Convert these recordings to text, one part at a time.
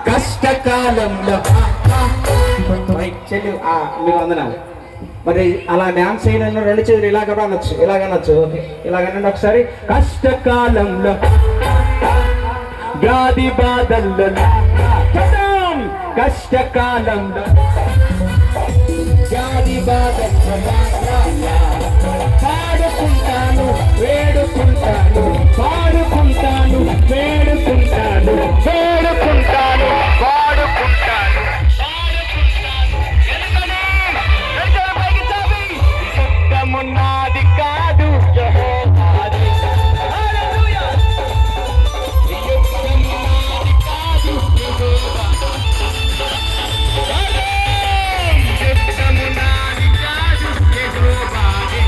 కష్టకాలంలో మీరు వందనాలు. మరి అలా డ్యాన్స్ చేయడం రెండు చేతులు ఇలాగ అనొచ్చు, ఇలాగనొచ్చు. ఓకే, ఇలాగనండి ఒకసారి. కష్టకాలంలో వ్యాధి బాధల్లో కష్టకాలంలో వ్యాధి బాధల్లో పాడుకుంటాను వేడుకుంటాను, పాడుకుంటాను వేడుకుంటాను, వేడుకుంటాను పాడుకుంటాను. యుద్ధమున్నది కాదు యెహోవాది, యుద్ధమున్నది కాదు యెహోవాది, యుద్ధమున్నది కాదు యెహోవాది,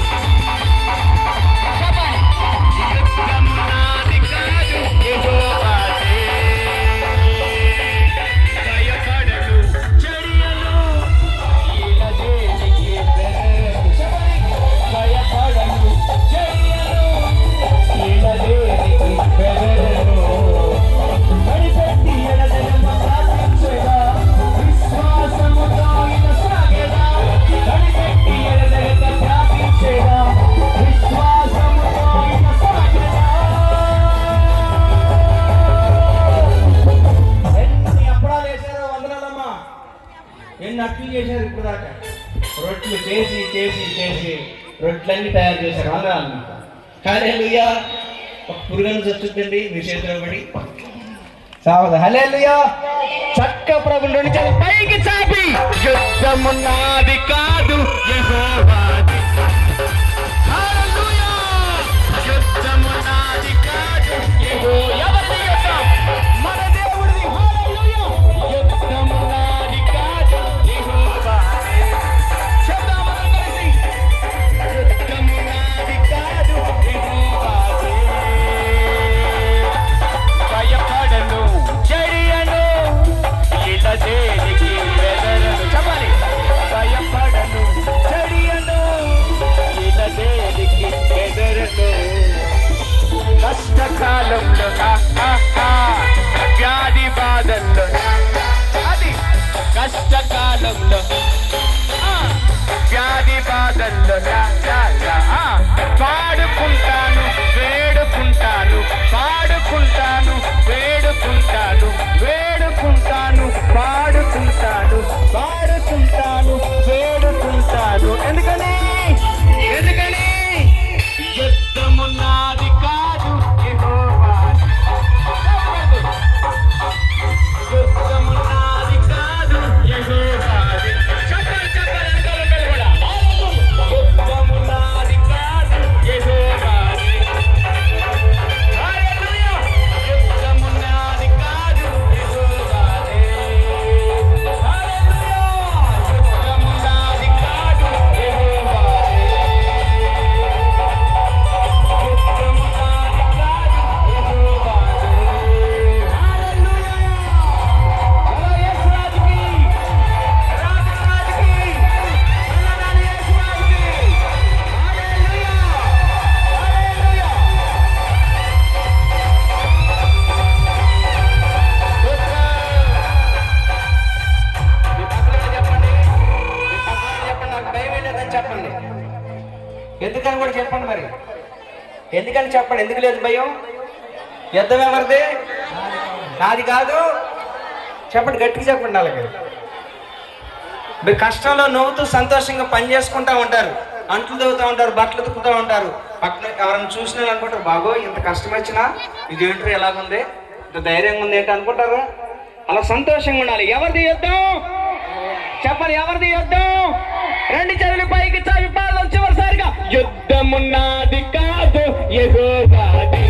యుద్ధమున్నది కాదు యెహోవాది. భయపడను చెడియను ఇలా దేనికి బెదరను, భయపడను చెడియను ఇలా దేనికి బెదరను. కనిపెట్టి ఎడతెగమ ప్రార్థించెదా, విశ్వాసముతో ఇక సాగెదా. కనిపెట్టి ఎడతెగక ప్రార్థించెదా, విశ్వాసముతో ఇక సాగెదా. ఎన్ని అప్పడాలు వేశారో వందనాలమ్మా, ఎన్ని అట్లు చేశారు ఇప్పుడు దాకా. రొట్టెలు చేసి చేసి చేసి రొట్టెలన్నీ తయారు చేశారు. వందనాలు. హల్లెలూయా. ఒక పురుగను చచ్చుద్దండి మీ చేతిలో పడి సావద. హల్లెలూయా. చక్క ప్రభుని రెండు చేతులు పైకి చాపి యుద్ధమున్నది కాదు యెహోవాది, హల్లెలూయా. యుద్ధమున్నది కాదు ఎవరిది యుద్ధం? మన దేవుడిది. హల్లెలూయా. యుద్ధమున్నది కాదు యెహోవాది. చెప్దామని కలిసి యుద్ధమున్నది కాదు యెహోవాది. భయపడను చెడియను ఇలా దేనికి బెదరను. చెప్పాలి. భయపడను చెడియను ఇలా దేనికి బెదరను. కష్టకాలంలో వ్యాధి బాధల్లో అది కష్టకాలంలో వ్యాధి బాధల్లో పాడుకుంటాను వేడుకుంటాను, పాడుకుంటాను వేడుకుంటాను, వేడుకుంటాను పాడుకుంటాను, పాడుకుంటాను వేడుకుంటాను. ఎందుకని ఎందుకని యుద్ధమున్నది కాదు యెహోవాది, యుద్ధమున్నది కాదు యెహోవాది. చెప్పండి చెప్పండి వెనకాల కూడా. యుద్ధమున్నది కాదు యెహోవాది, హల్లెలూయా. యుద్ధమున్నది కాదు యెహోవాది, హల్లెలూయా. యుద్ధమున్నది కాదు యెహోవాది, యుద్ధమున్నది కాదు యెహోవాది, హల్లెలూయా. హలో యేసురాజుకి, రాజురాజుకి, వందనాలు యేసురాజుకి, హల్లెలూయా, హల్లెలూయా. మీ పక్కన చెప్పండి, మీ పక్కన చెప్పండి, నాకు భయం లేదని చెప్పండి. ఎందుకని కూడా చెప్పండి. మరి ఎందుకని చెప్పండి. ఎందుకు లేదు భయం? యుద్ధం ఎవరిది? నాది కాదు. చెప్పండి, గట్టిగా చెప్పండి. అలాగే మీరు కష్టంలో నవ్వుతూ సంతోషంగా పని చేసుకుంటూ ఉంటారు, అంట్లు తవ్వుతూ ఉంటారు, బట్టలు ఉతుకుతూ ఉంటారు. పక్కన ఎవరైనా చూసినా అనుకుంటారు, బాగో ఇంత కష్టం వచ్చినా ఇదేంటో ఎలాగుంది, ఇంత ధైర్యంగా ఉంది ఏంటి అనుకుంటారు. అలా సంతోషంగా ఉండాలి. ఎవరిది యుద్ధం? చెప్పండి, ఎవరిది యుద్ధం? రెండు చేతులు పైకి చాపి పాదాలు చివరిసారిగా యుద్ధమున్నది కాదు యెహోవాది,